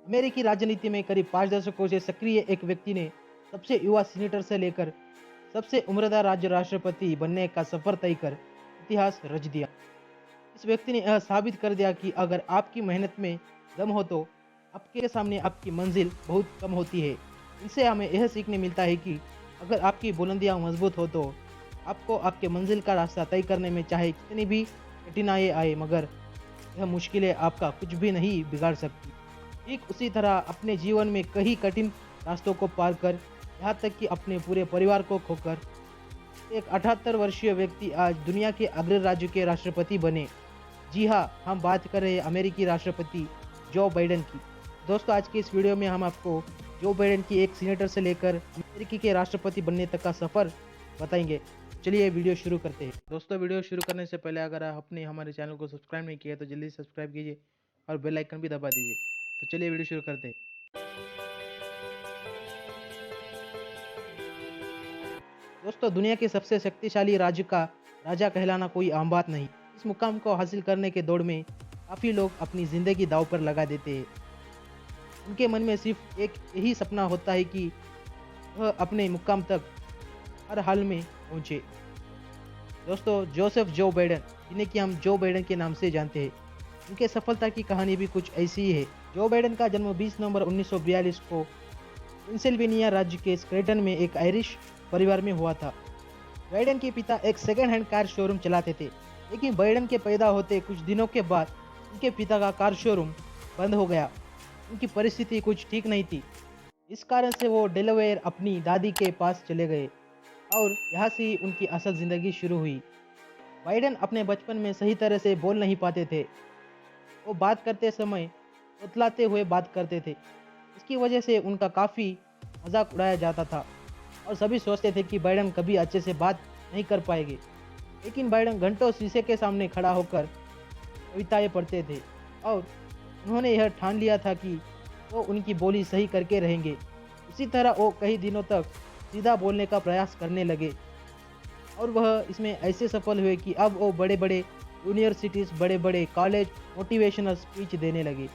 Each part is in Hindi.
अमेरिकी राजनीति में करीब 5 दशकों से सक्रिय एक व्यक्ति ने सबसे युवा सीनेटर से लेकर सबसे उम्रदार राज्य राष्ट्रपति बनने का सफर तय कर इतिहास रच दिया। इस व्यक्ति ने यह साबित कर दिया कि अगर आपकी मेहनत में दम हो तो आपके सामने आपकी मंजिल बहुत कम होती है। इनसे हमें यह सीखने मिलता है कि अगर आपकी बुलंदियां मजबूत हो तो आपको आपके मंजिल का रास्ता तय करने में चाहे कितनी भी कठिनाई आए, मगर यह मुश्किलें आपका कुछ भी नहीं बिगाड़ सकती। ठीक उसी तरह अपने जीवन में कई कठिन रास्तों को पार कर, यहाँ तक कि अपने पूरे परिवार को खोकर एक 78 वर्षीय व्यक्ति आज दुनिया के अग्रणी राज्य के राष्ट्रपति बने। जी हाँ, हम बात कर रहे हैं अमेरिकी राष्ट्रपति जो बाइडेन की। दोस्तों, आज के इस वीडियो में हम आपको जो बाइडेन की एक सीनेटर से लेकर अमेरिकी के राष्ट्रपति बनने तक का सफ़र बताएंगे। चलिए वीडियो शुरू करते हैं। दोस्तों, वीडियो शुरू करने से पहले अगर आपने हमारे चैनल को सब्सक्राइब नहीं किया तो जल्दी सब्सक्राइब कीजिए और बेल आइकन भी दबा दीजिए। तो चलिए वीडियो शुरू करते हैं। दोस्तों, दुनिया के सबसे शक्तिशाली राज्य का राजा कहलाना कोई आम बात नहीं। इस मुकाम को हासिल करने के दौड़ में काफ़ी लोग अपनी ज़िंदगी दांव पर लगा देते हैं। उनके मन में सिर्फ एक यही सपना होता है कि वह अपने मुकाम तक हर हाल में पहुंचे। दोस्तों, जोसेफ जो बाइडेन, जिन्हें कि हम जो बाइडेन के नाम से जानते हैं, उनके सफलता की कहानी भी कुछ ऐसी ही है। जो बाइडेन का जन्म 20 नवंबर 1942 को पेंसिल्वेनिया राज्य के स्क्रैटन में एक आयरिश परिवार में हुआ था। बाइडेन के पिता एक सेकेंड हैंड कार शोरूम चलाते थे, लेकिन बाइडेन के पैदा होते कुछ दिनों के बाद उनके पिता का कार शोरूम बंद हो गया। उनकी परिस्थिति कुछ ठीक नहीं थी। इस कारण से वो डेलावेयर अपनी दादी के पास चले गए और यहाँ से ही उनकी असल ज़िंदगी शुरू हुई। बाइडेन अपने बचपन में सही तरह से बोल नहीं पाते थे। वो बात करते समय उतलाते हुए बात करते थे। इसकी वजह से उनका काफ़ी मजाक उड़ाया जाता था और सभी सोचते थे कि बाइडेन कभी अच्छे से बात नहीं कर पाएंगे। लेकिन बाइडेन घंटों शीशे के सामने खड़ा होकर कविताएं पढ़ते थे और उन्होंने यह ठान लिया था कि वो उनकी बोली सही करके रहेंगे। इसी तरह वो कई दिनों तक सीधा बोलने का प्रयास करने लगे और वह इसमें ऐसे सफल हुए कि अब वो बड़े बड़े यूनिवर्सिटीज़, बड़े बड़े कॉलेज मोटिवेशनल स्पीच देने लगे।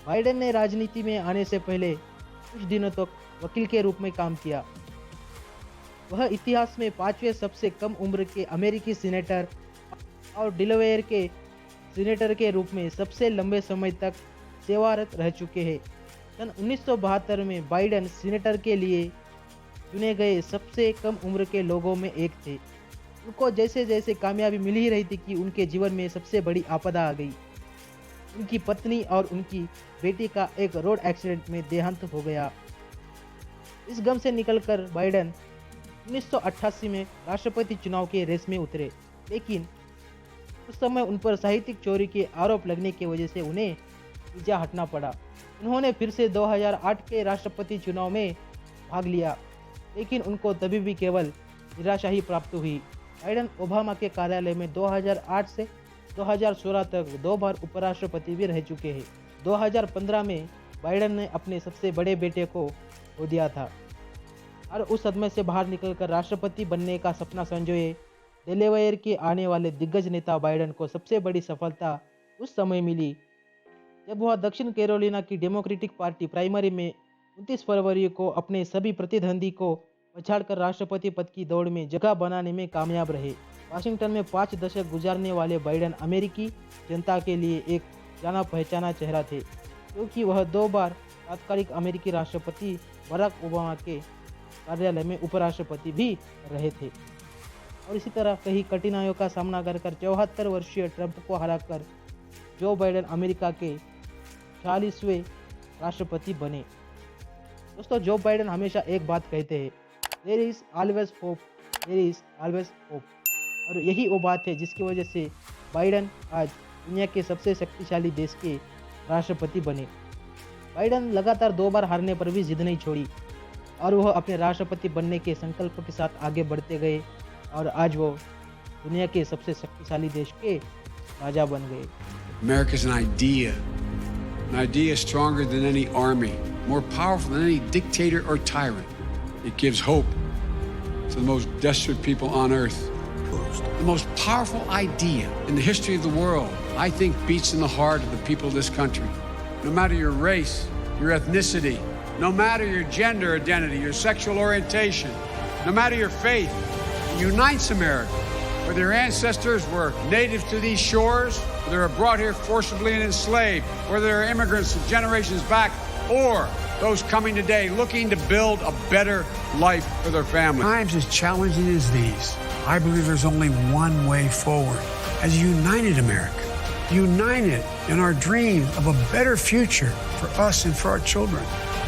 बाइडेन ने राजनीति में आने से पहले कुछ दिनों तक वकील के रूप में काम किया। वह इतिहास में 5वें सबसे कम उम्र के अमेरिकी सीनेटर और डेलावेयर के सीनेटर के रूप में सबसे लंबे समय तक सेवारत रह चुके हैं। सन 1972 में बाइडेन सीनेटर के लिए चुने गए सबसे कम उम्र के लोगों में एक थे। उनको जैसे जैसे कामयाबी मिल ही रही थी कि उनके जीवन में सबसे बड़ी आपदा आ गई। उनकी पत्नी और उनकी बेटी का एक रोड एक्सीडेंट में देहांत हो गया। इस गम से निकलकर बाइडेन 1988 में राष्ट्रपति चुनाव के रेस में उतरे, लेकिन उस समय उन पर साहित्यिक चोरी के आरोप लगने की वजह से उन्हें पीछे हटना पड़ा। उन्होंने फिर से 2008 के राष्ट्रपति चुनाव में भाग लिया, लेकिन उनको तभी भी केवल निराशा ही प्राप्त हुई। बाइडेन ओबामा के कार्यालय में 2008 से 2016 तक 2 बार उपराष्ट्रपति भी रह चुके हैं। 2015 में बाइडेन ने अपने सबसे बड़े बेटे को खो दिया था और उस सदमे से बाहर निकलकर राष्ट्रपति बनने का सपना संजोए डेलावेयर के आने वाले दिग्गज नेता बाइडेन को सबसे बड़ी सफलता उस समय मिली जब वह दक्षिण कैरोलिना की डेमोक्रेटिक पार्टी प्राइमरी में 29 फरवरी को अपने सभी प्रतिद्वंदी को पछाड़कर राष्ट्रपति पद की दौड़ में जगह बनाने में कामयाब रहे। वाशिंगटन में 5 दशक गुजारने वाले बाइडेन अमेरिकी जनता के लिए एक जाना पहचाना चेहरा थे, क्योंकि वह 2 बार तात्कालिक अमेरिकी राष्ट्रपति बराक ओबामा के कार्यालय में उपराष्ट्रपति भी रहे थे और इसी तरह कई कठिनाइयों का सामना कर 74 वर्षीय ट्रंप को हराकर जो बाइडेन अमेरिका के 46वें राष्ट्रपति बने। दोस्तों, जो बाइडेन हमेशा एक बात कहते हैं, there is always hope, there is always hope. और यही वो बात है जिसकी वजह से बाइडेन आज दुनिया के सबसे शक्तिशाली देश के राष्ट्रपति बने। बाइडेन लगातार 2 बार हारने पर भी जिद नहीं छोड़ी और वह अपने राष्ट्रपति बनने के संकल्प के साथ आगे बढ़ते गए और आज वो दुनिया के सबसे शक्तिशाली देश के राजा बन गए। America's an idea stronger than any army, more powerful than any dictator or tyrant. It gives hope to the most desperate people on earth. The most powerful idea in the history of the world, I think, beats in the heart of the people of this country. No matter your race, your ethnicity, no matter your gender identity, your sexual orientation, no matter your faith. It unites America. Whether your ancestors were native to these shores, whether they were brought here forcibly and enslaved, whether they're immigrants from generations back, or those coming today looking to build a better life for their family. Times as challenging as these, I believe there's only one way forward. As a united America, united in our dream of a better future for us and for our children.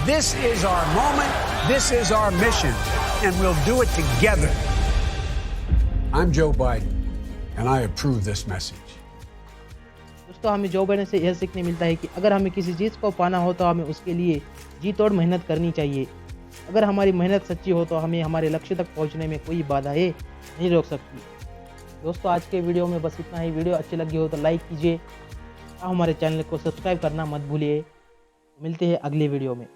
This is our moment, this is our mission, and we'll do it together. I'm Joe Biden, and I approve this message. दोस्तों हमें जो बाइडेन से यह सीखने मिलता है कि अगर हमें किसी चीज़ को पाना हो तो हमें उसके लिए जी तोड़ मेहनत करनी चाहिए। अगर हमारी मेहनत सच्ची हो तो हमें हमारे लक्ष्य तक पहुंचने में कोई बाधाएं नहीं रोक सकती। दोस्तों आज के वीडियो में बस इतना ही। वीडियो अच्छी लगी हो तो लाइक कीजिए और हमारे चैनल को सब्सक्राइब करना मत भूलिए। मिलते हैं अगली वीडियो में।